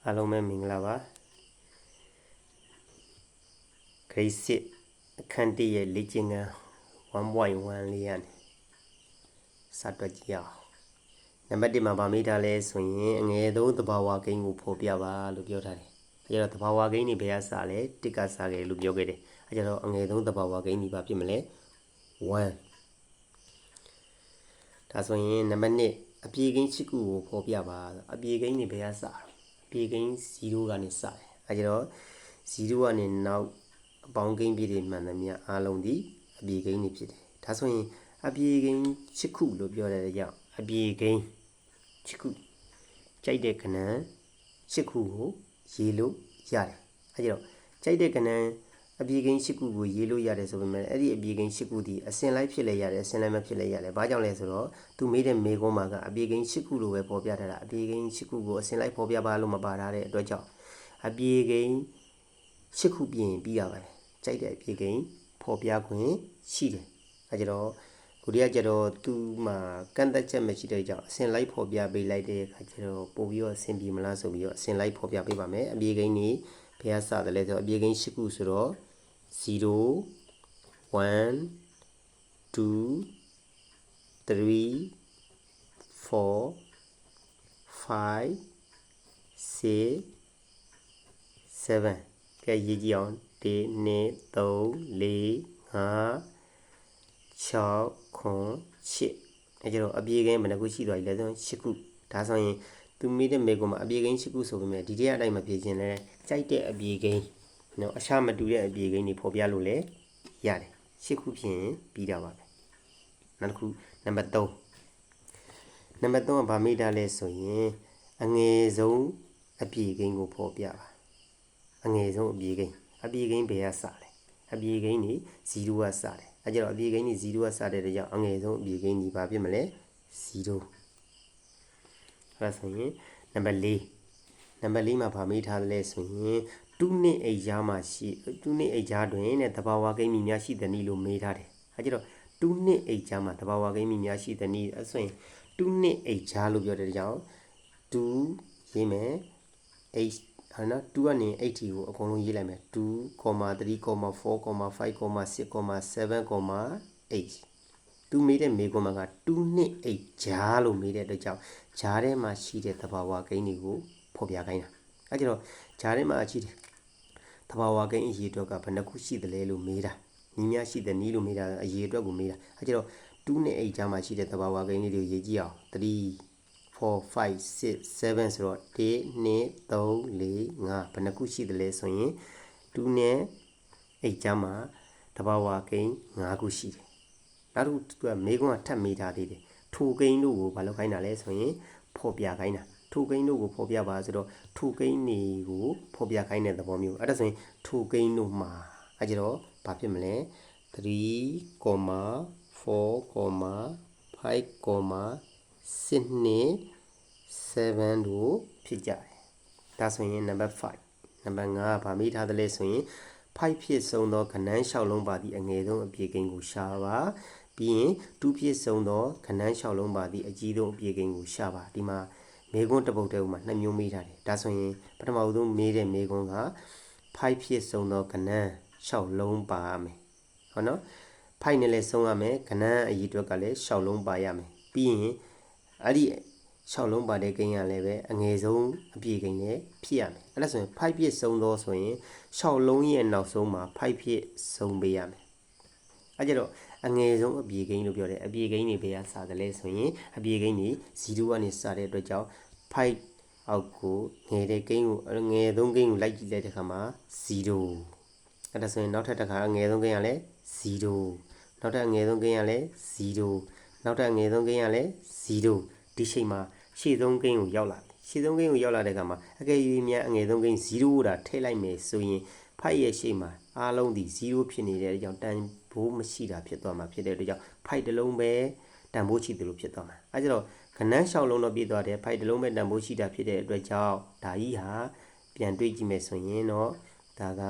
အားလုံးပဲမင်္ဂလာပါဂရိတ်စစ်အခန်း1ရဲ့လေ့ကျင့်ခန်း 1.1 လေးရနေစတွက်ကြည့်အောင်နံပါတ်1မှာဗာမေးထားလဲဆိုရင်အငယ်ဆုံးသဘာဝကိန်းကိုဖော်ပြပါလို့ပြောထားတယ်အဲကျတော့သဘာဝကိန်းတွေဘယ်ကစလဲတစ်ကစခဲ့လို့ပြောခဲ့တယ်အဲကျတော့အငယ်ဆုံးသဘာဝကိန်းဒီပါဖြစ်မလဲ1ဒါဆိုရင်နံပါတ်2အပြေကိန်း6ခုကိုဖော်ပြပါအပြေကိန်းတွေဘယ်ကစအပြေကိန်း0ကနေစတယ်အဲကျတော့0ကနေနောက်အပေါင်းကိန်းပြည့်တွေမှန်သမျှအားလုံးဒီအပြေကိန်းတွေဖြစ်တယ်ဒါဆိုရင်အပြေကိန်း6ခုလို့ပြောတဲ့ကြောင့်အပြေကိန်း6ခုကြိုက်တဲ့ကဏ္ဍ6ခုကိုရေးလို့ရတယ်အဲကျတော့ကြိုက်တဲ့ကဏ္ဍအပြေကိန်း6ခုကိုရေးလို့ရတယ်ဆိုပေမဲ့အဲ့ဒီအပြေကိန်း6ခုဒီအစင်လိုက်ဖြစ်လဲရတယ်အစင်လိုက်မဖြစ်လဲရတယ်ဘာကြောင့်လဲဆိုတော့သူမေးတဲ့မေးခွန်းမှာကအပြေကိန်း6ခုလို့ပဲပေါ်ပြထားတာအပြေကိန်း6ခုကိုအစင်လိုက်ပေါ်ပြပါလို့မပါထားတဲ့အတွက်ကြောင့်အပြေကိန်း6ခုပြင်ပြီးရပါတယ်ကြိုက်တဲ့အပြေကိန်းပေါ်ပြခွင့်ရှိတယ်အဲကြတော့ကိုရီးယားကျတော့သူ့မှာကန့်သက်ချက်မရှိတဲ့ကြောင့်အစင်လိုက်ပေါ်ပြပေးလိုက်တဲ့အခါကျတော့ပို့ပြီးတော့အဆင်ပြေမလားဆိုပြီးတော့အစင်လိုက်ပေါ်ပြပေးပါမယ်အပြေကိန်းนี่ဘယ်ကစတယ်လဲဆိုတော့အပြေကိန်း6ခုဆိုတော့0 1 2 3 4 5 6 7ကဲရေးကြည့်အောင်1 2 3 4 5 6 8အဲကျတော့အပြေကိန်းဘယ်နှခုရှိသွားပြီလဲဆိုရင်8ခုဒါဆိုရင်သူမိတဲ့မေကွန်မှာအပြေကိန်း8ခုဆိုပေမဲ့ဒီတဲ့အတိုင်းမပြေခြင်းလဲကြိုက်တဲ့အပြေကိန်းနော်အရှာမတူတဲ့အပြေကိန်းတွေဖော်ပြလို့လဲရတယ်8ခုဖြင့်ပြီးတာပါပဲနောက်တစ်ခုနံပါတ်3နံပါတ်3ကဗာမိတာလဲဆိုရင်အငယ်ဆုံးအပြေကိန်းကိုဖော်ပြပါအငယ်ဆုံးအပြေကိန်းဘယ်ကစလဲအပြေကိန်းนี่0ကစတယ်အဲကြတော့အပြေကိန်းนี่0ကစတဲ့ကြောင့်အငယ်ဆုံးအပြေကိန်းนี่ဘာဖြစ်မလဲ0အဲ့ဒါဆိုရင်နံပါတ်4မှာဗာမေးထားတယ်လဲဆိုရင်2နှစ်အိတ်ကြားမှာရှိ2နှစ်အိတ်ကြားတွင်တဲ့တဘာဝကိန်းမိများရှိသည်နည်းလို့မေးထားတယ်အဲကြတော့2နှစ်အိတ်ကြားမှာတဘာဝကိန်းမိများရှိသည်နည်းဆိုရင်2နှစ်အိတ်ကြားလို့ပြောတဲ့ကြောင့်2ရေးမယ်8ဟာနော်2ကနေ8ကိုအကုန်လုံးရေးလိုက်မယ်2, 3, 4, 5, 6, 7, 8သူမေးတဲ့မေးခွန်းမှာက2နှစ်အိတ်ကြားလို့မေးတဲ့အတွက်ကြောင့်ဂျားထဲမှာရှိတဲ့သဘာဝကိန်းတွေကိုဖော်ပြခိုင်းတာအဲကြတော့ဂျားထဲမှာရှိတဲ့သဘာဝကိန်းအရေးအတွက်ကဘယ်နှခုရှိသလဲလို့မေးတာညီများရှိတဲ့နည်းလို့မေးတာအရေးအတွက်ကိုမေးတာအဲကြတော့2နှစ်အိတ်ကြားမှာရှိတဲ့သဘာဝကိန်းလေးတွေကိုရေးကြည့်အောင်3 4 5 6 7ဆိုတော့1 2 3 4 5ဘယ်နှခုရှိသလဲဆိုရင်2နဲ့အိတ်ကြားမှာသဘာဝကိန်း5ခုရှိတယ်နောက်တစ်ခုသူကမေးခွန်းကထပ်မေးထားသေးတယ်ထိုကိန်းတို့ကိုဘာလုပ်ခိုင်းတာလဲဆိုရင်ဖော်ပြခိုင်းတာထိုကိန်းတို့ကိုဖော်ပြပါဆိုတော့ထိုကိန်းတွေကိုဖော်ပြခိုင်းတဲ့သဘောမျိုးအဲ့ဒါဆိုရင်ထိုကိန်းတို့မှာအဲ့ကြတော့ဘာဖြစ်မလဲ3, 4, 5, 6 7တို့ဖြစ်ကြတယ်ဒါဆိုရင်နံပါတ်5နံပါတ်5ကဗာမေးထားတယ်လဲဆိုရင်5ဖြစ်ဆုံးသောခဏန်း6လုံးပါသည့်အငယ်ဆုံးအပြေကိန်းကိုရှာပါပြီးရင်2ဖြစ်ဆုံးသောခဏန်း6လုံးပါသည့်အကြီးဆုံးအပြေကိန်းကိုရှာပါဒီမှာမေခွန်းတစ်ပုဒ်တည်းမှာ2မျိုးမေးထားတယ်ဒါဆိုရင်ပထမဆုံးမေးတဲ့မေခွန်းက5ဖြစ်ဆုံးသောခဏန်း6လုံးပါရမယ်ဟုတ်နော်5နဲ့လည်းဆုံးရမယ်ခဏန်းအကြီးအတွက်ကလည်း6လုံးပါရမယ်ပြီးရင်အဲ့ဒီ6လုံးပါတဲ့ကိန်းကလည်းပဲအငယ်ဆုံးအပြေကိန်းလည်းဖြစ်ရမယ်အဲ့ဒါဆိုရင်5ဖြစ်ဆုံးသောဆိုရင်6လုံးရဲ့နောက်ဆုံးမှာ5ဖြစ်ဆုံးပေးရမယ်အဲ့ကြတော့အငယ်ဆုံးအပြေကိန်းလို့ပြောတယ်အပြေကိန်းတွေဘယ်ကစတယ်လဲဆိုရင်အပြေကိန်းတွေ0ကနေစတဲ့အတွက်ကြောင့်5အောက်ကိုငယ်တဲ့ကိန်းကိုငယ်ဆုံးကိန်းကိုလိုက်ကြည့်လိုက်တဲ့အခါမှာ0အဲ့ဒါဆိုရင်နောက်ထပ်တစ်ခါအငယ်ဆုံးကိန်းကလည်း0နောက်ထပ်အငယ်ဆုံးကိန်းကလည်း0နောက်ထပ်အငယ်ဆုံးကိန်းကလည်း0ဒီချိန်မှာရှေ့ဆုံးကိန်းကိုရောက်လာပြီရှေ့ဆုံးကိန်းကိုရောက်လာတဲ့အခါမှာအကယ်၍များအငယ်ဆုံးကိန်း0တာထည့်လိုက်မယ်ဆိုရင်5ရဲ့ရှေ့မှာအားလုံးဒီ0ဖြစ်နေတဲ့အတွက်ကြောင့်တန်ဖိုးမရှိတာဖြစ်သွားမှာဖြစ်တဲ့အတွက်ကြောင့်5တစ်လုံးပဲတန်ဖိုးရှိတယ်လို့ဖြစ်သွားမှာအဲကြတော့ခဏန်း6လုံးတော့ပြည့်သွားတယ်5တစ်လုံးပဲတန်ဖိုးရှိတာဖြစ်တဲ့အတွက်ကြောင့်ဒါကြီးဟာပြန်တွေးကြည့်မယ်ဆိုရင်တော့ဒါက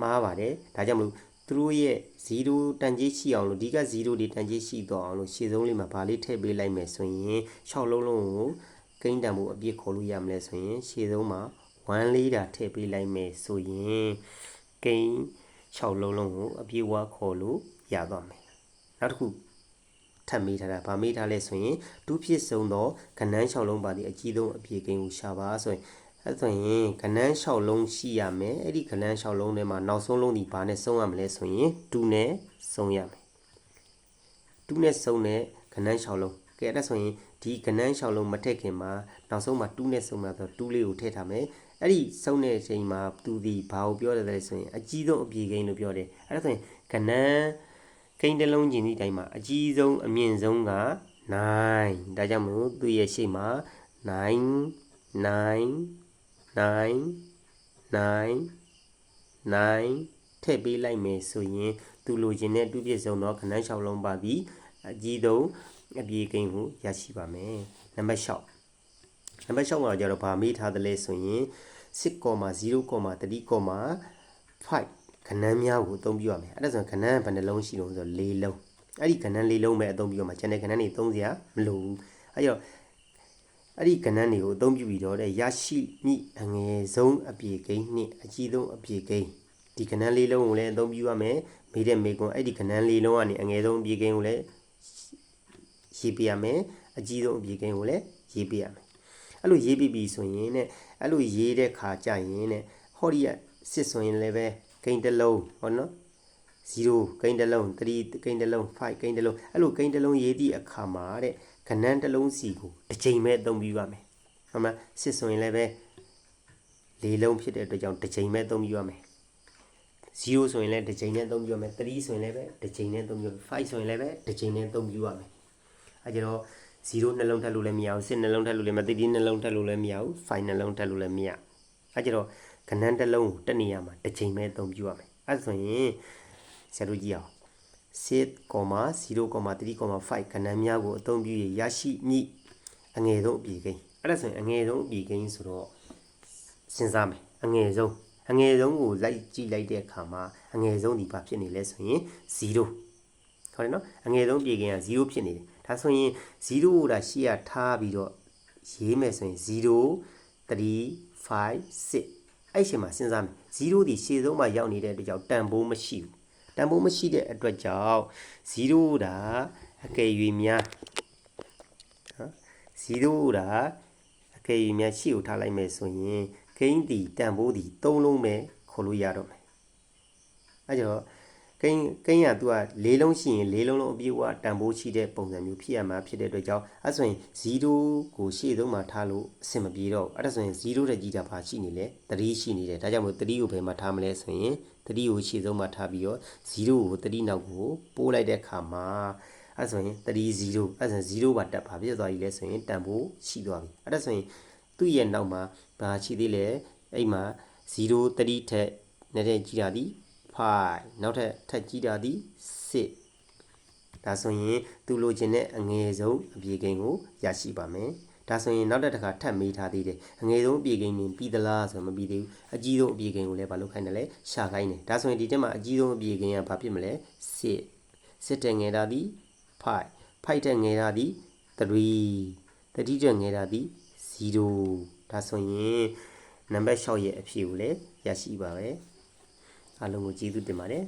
မှားပါတယ်ဒါကြောင့်မလို့သူတို့ရဲ့0တန်ကြေးရှိအောင်လို့ဒီက0တွေတန်ကြေးရှိတော့အောင်လို့ရှေ့ဆုံးလေးမှာဗာလေးထည့်ပေးလိုက်မယ်ဆိုရင်6လုံးလုံးကိုကိန်းတန်ဖို့အပြည့်ခေါ်လို့ရမလဲဆိုရင်ရှေ့ဆုံးမှာ 1လေးတာထည့်ပေးလိုက်မယ်ဆိုရင်ကိန်း6လုံးလုံးကိုအပြည့်အဝခေါ်လို့ရသွားမယ်နောက်တစ်ခုထပ်မေးထားတာဗာမေးထားလဲဆိုရင်2ဖြစ်ဆုံးသောကဏ္ဍ6လုံးပါသည့်အကြီးဆုံးအပြည့်ကိန်းကိုရှာပါဆိုရင်အဲ့ဆိုရင်ကဏ္ဍ6လုံးရှိရမယ်အဲ့ဒီကဏ္ဍ6လုံးထဲမှာနောက်ဆုံးလုံးဒီဘာနဲ့ဆုံးရမလဲဆိုရင်2နဲ့ဆုံးရမယ်2နဲ့ဆုံးတဲ့ကဏ္ဍ6လုံးကဲအဲ့ဒါဆိုရင်ဒီကဏ္ဍ6လုံးမထည့်ခင်မှာနောက်ဆုံးမှာ2နဲ့ဆုံးမှာဆို2လေးကိုထည့်ထားမယ်အဲ့ဒီဆုံးတဲ့အချိန်မှာသူဒီဘာကိုပြောတယ်လဲဆိုရင်အကြီးဆုံးအပြည့်ကိန်းလို့ပြောတယ်အဲ့ဒါဆိုရင်ကဏ္ဍကိန်းတစ်လုံးချင်းဒီတိုင်းမှာအကြီးဆုံးအမြင့်ဆုံးက9ဒါကြောင့်မို့သူ့ရဲ့ရှေ့မှာ9ထည့်ပေးလိုက်မယ်ဆိုရင်သူလိုချင်တဲ့2ပြည့်စုံသောကဏ္ဍ6လုံးပါသည်အကြီးဆုံးအပြည့်ကိန်းကိုရရှိပါမယ်နံပါတ်6မှာကျတော့ဗာမေးထားတယ်လဲဆိုရင်6,0,3,5ခဏန်းများကိုအသုံးပြုရမယ်အဲ့ဒါဆိုရင်ခဏန်းဘယ်နှလုံးရှိလို့ဆိုတော့4လုံးအဲ့ဒီခဏန်း4လုံးပဲအသုံးပြုရမှာကျန်တဲ့ခဏန်းတွေသုံးစရာမလိုဘူးအဲ့တော့အဲ့ဒီခဏန်းတွေကိုအသုံးပြုပြီးတော့ရရှိမိအငယ်ဆုံးအပြည့်ကိန်းနဲ့အကြီးဆုံးအပြည့်ကိန်းဒီခဏန်း4လုံးကိုလည်းအသုံးပြုရမယ်မေးတဲ့မေးခွန်းအဲ့ဒီခဏန်း4လုံးကနေအငယ်ဆုံးအပြည့်ကိန်းကိုလည်းရေးပြရမယ်အကြီးဆုံးအပြည့်ကိန်းကိုလည်းရေးပြရမယ်အဲ့လိုရေးပြီးဆိုရင်နဲ့အဲ့လိုရေးတဲ့ခါကြရင်နဲ့ဟောဒီကစစ်ဆိုရင်လည်းပဲကိန်းတစ်လုံးဟောနော်0ကိန်းတစ်လုံး3ကိန်းတစ်လုံး5ကိန်းတစ်လုံးအဲ့လိုကိန်းတစ်လုံးရေးသည့်အခါမှာတဲ့ကဏ္ဍတစ်လုံးစီကိုတစ်ချိန်ပဲအသုံးပြုရမယ်ဟုတ်မလားစစ်ဆိုရင်လည်းပဲ4လုံးဖြစ်တဲ့အတွက်ကြောင့်တစ်ချိန်ပဲအသုံးပြုရမယ်0ဆိုရင်လည်းတစ်ချိန်နဲ့အသုံးပြုရမယ်3ဆိုရင်လည်းပဲတစ်ချိန်နဲ့အသုံးပြုရမယ်5ဆိုရင်လည်းပဲတစ်ချိန်နဲ့အသုံးပြုရမယ်အဲကြတော့0နှလုံးထပ်လို့လည်းမရဘူး10နှလုံးထပ်လို့လည်းမ3နှလုံးထပ်လို့လည်းမရဘူး5နှလုံးထပ်လို့လည်းမရအဲကြတော့ကဏ္ဍတစ်လုံးကိုတစ်နေရာမှာတစ်ချိန်ပဲအသုံးပြုရမယ်အဲဆိုရင်ဆရာတို့ကြည့်အောင်6,0,3,5ကဏ္ဍများကိုအသုံးပြုရရှိမိအငယ်ဆုံးအပြည့်ကိန်းအဲ့ဒါဆိုရင်အငယ်ဆုံးအပြည့်ကိန်းဆိုတော့စဉ်းစားမယ်အငယ်ဆုံးကိုလိုက်ကြည့်လိုက်တဲ့အခါမှာအငယ်ဆုံးဒီဘာဖြစ်နေလဲဆိုရင်0ဟုတ်တယ်နော်အငယ်ဆုံးအပြည့်ကိန်းက0ဖြစ်နေတယ်ဒါဆိုရင်0ကိုဒါရှေ့ကထားပြီးတော့ရေးမယ်ဆိုရင်0 3 5 6အဲ့ချိန်မှာစဉ်းစားမယ်0ဒီရှေ့ဆုံးမှာရောက်နေတဲ့အတွက်ကြောင့်တန်ဖိုးမရှိဘူးတန်ဖိုးမရှိတဲ့အတွက်ကြောင့်0ဒါအကယ်၍များ0ဒါအကယ်၍များရှေ့ကိုထားလိုက်မယ်ဆိုရင်ကိန်းဒီတန်ဖိုးဒီ3လုံးပဲခေါ်လို့ရတော့မယ်အဲကြောင့်ကိန်းကသူက4လုံးရှိရင်4လုံးလုံးအပြည့်အဝတန်ဖိုးရှိတဲ့ပုံစံမျိုးဖြစ်ရမှာဖြစ်တဲ့အတွက်ကြောင့်အဲဆိုရင်0ကိုရှေ့ဆုံးမှာထားလို့အဆင်မပြေတော့အဲ့ဒါဆိုရင်0တက်ကြီးတာဘာရှိနေလဲ3ရှိနေတယ်ဒါကြောင့်မို့3ကိုဘယ်မှာထားမလဲဆိုရင်3ကိုရှေ့ဆုံးမှာထားပြီးတော့0ကို3နောက်ကိုပို့လိုက်တဲ့အခါမှာအဲဆိုရင်3 0အဲဆိုရင်0ပါတက်ဘာဖြစ်သွားပြီလဲဆိုရင်တန်ဖိုးရှိသွားပြီအဲ့ဒါဆိုရင်သူ့ရဲ့နောက်မှာဘာရှိသေးလဲအဲ့မှာ0 3ထက်နဲ့ကြီးတာဒီ5နောက်ထပ်ကြီးတာဒီ6ဒါဆိုရင်သူလိုချင်တဲ့အငယ်ဆုံးအပြည့်ကိန်းကိုရရှိပါမယ်ဒါဆိုရင်နောက်တစ်ခါထပ်မေးထားသေးတယ်အငယ်ဆုံးအပြည့်ကိန်းပြီးသလားဆိုတော့မပြီးသေးဘူးအကြီးဆုံးအပြည့်ကိန်းကိုလည်းဘာလုပ်ခိုင်းတယ်လဲရှာခိုင်းတယ်ဒါဆိုရင်ဒီတက်မှာအကြီးဆုံးအပြည့်ကိန်းကဘာဖြစ်မလဲ6တဲ့ငယ်တာဒီ5တဲ့ငယ်တာဒီ3တဲ့ငယ်တာဒီ0ဒါဆိုရင်နံပါတ်6ရဲ့အဖြေကိုလည်းရရှိပါပဲအားလုံးကိုကျေးဇူးတင်ပါတယ်